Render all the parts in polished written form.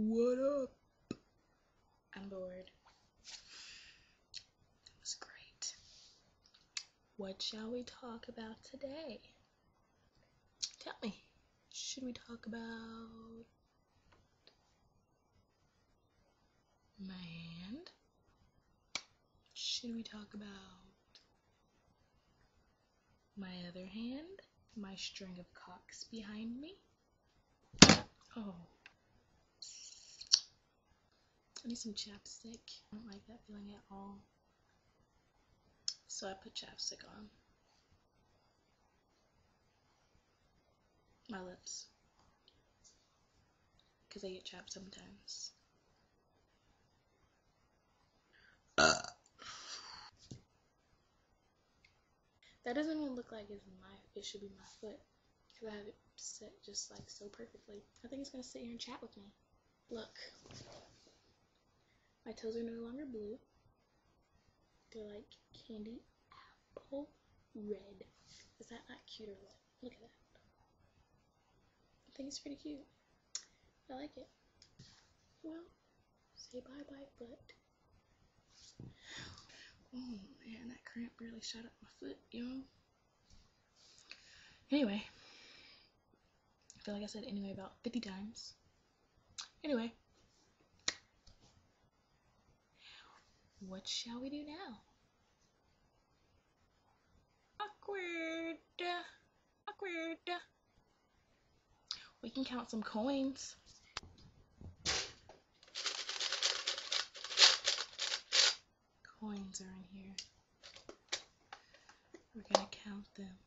What up? I'm bored. That was great. What shall we talk about today? Tell me. Should we talk about my hand? Should we talk about my other hand? My string of cocks behind me? Oh. I need some chapstick. I don't like that feeling at all. So I put chapstick on my lips. Because I get chapped sometimes. That doesn't even look like it should be my foot. Because I have it set just like so perfectly. I think it's going to sit here and chat with me. Look. My toes are no longer blue. They're like candy apple red. Is that not cute or what? Look at that. I think it's pretty cute. I like it. Well, say bye-bye, foot. Oh man, that cramp really shot up my foot, yo. Anyway. I feel like I said anyway about 50 times. Anyway. What shall we do now? Awkward. Awkward. We can count some coins. Coins are in here. We're gonna count them.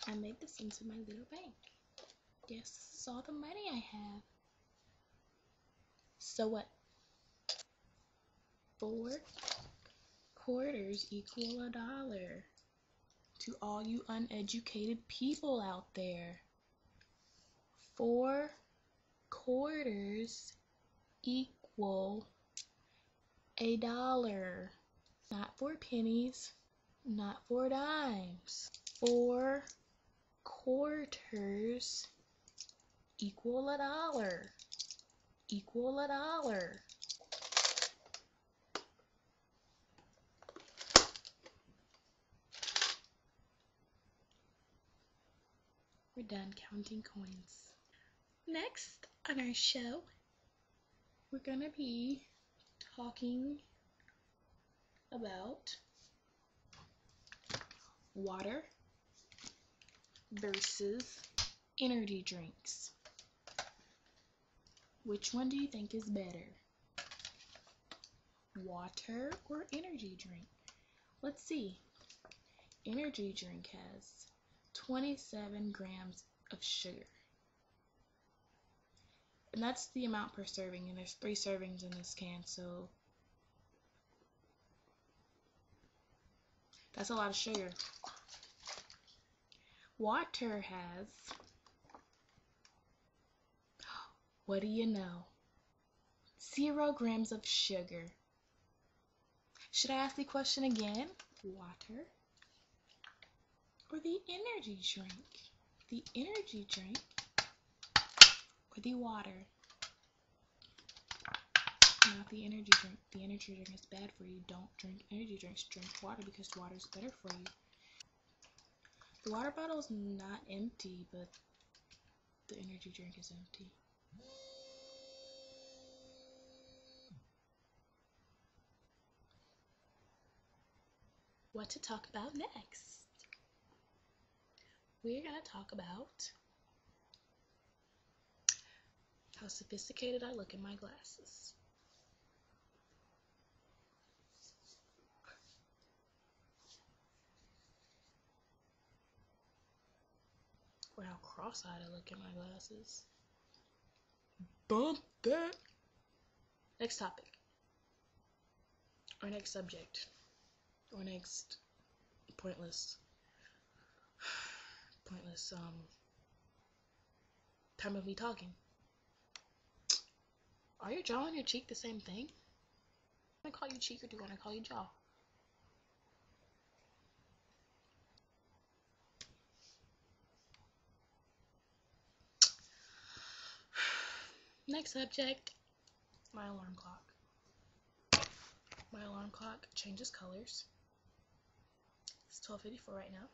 I made this into my little bank. Yes, this is all the money I have. So what? 4 quarters equal $1. To all you uneducated people out there. 4 quarters equal $1. Not 4 pennies, not 4 dimes. 4 quarters equal $1. Equal $1. We're done counting coins. Next on our show, we're gonna be talking about water versus energy drinks. Which one do you think is better? Water or energy drink? Let's see. Energy drink has 27 grams of sugar. And that's the amount per serving, and there's 3 servings in this can, so that's a lot of sugar. Water has, what do you know? 0 grams of sugar. Should I ask the question again? Water or the energy drink? The energy drink or the water? Not the energy drink. The energy drink is bad for you. Don't drink energy drinks. Drink water because water is better for you. The water bottle is not empty, but the energy drink is empty. What to talk about next? We're going to talk about how sophisticated I look in my glasses. Or how cross-eyed I look in my glasses. Bump that! Next topic. Or next subject. Or next pointless time of me talking. Are your jaw and your cheek the same thing? Do I want to call you cheek or do I want to call you jaw? Next subject, my alarm clock. My alarm clock changes colors. It's 12:54 right now.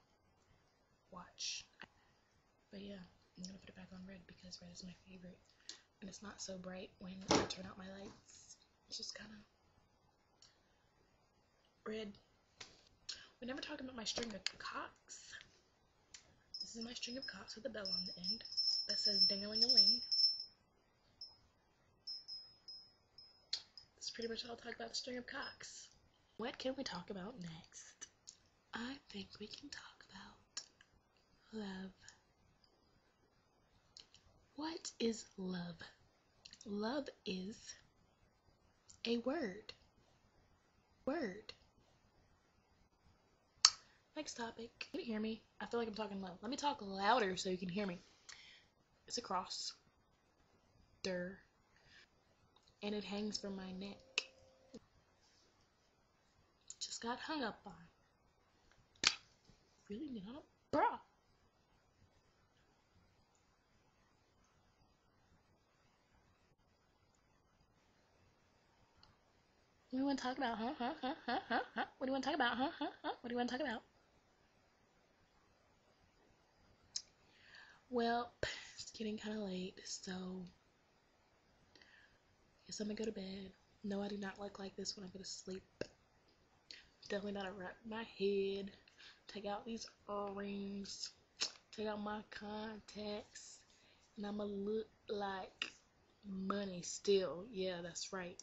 Watch. But yeah, I'm gonna put it back on red because red is my favorite. And it's not so bright when I turn out my lights. It's just kind of red. We never talked about my string of cocks. This is my string of cocks with a bell on the end that says ding-a-ling-a-ling. That's pretty much all I'll talk about the string of cocks. What can we talk about next? I think we can talk about love. What is love? Love is a word. Next topic. Can you hear me? I feel like I'm talking low. Let me talk louder so you can hear me. It's a cross. And it hangs from my neck. Just got hung up on. Really not a bra. What do you want to talk about? Huh? What do you want to talk about? Huh? What do you want to talk about? Well, it's getting kind of late, so guess I'm gonna go to bed. No, I do not look like this when I go to sleep. Definitely gotta wrap my head, take out these earrings, take out my contacts, and I'ma look like money still. Yeah, that's right.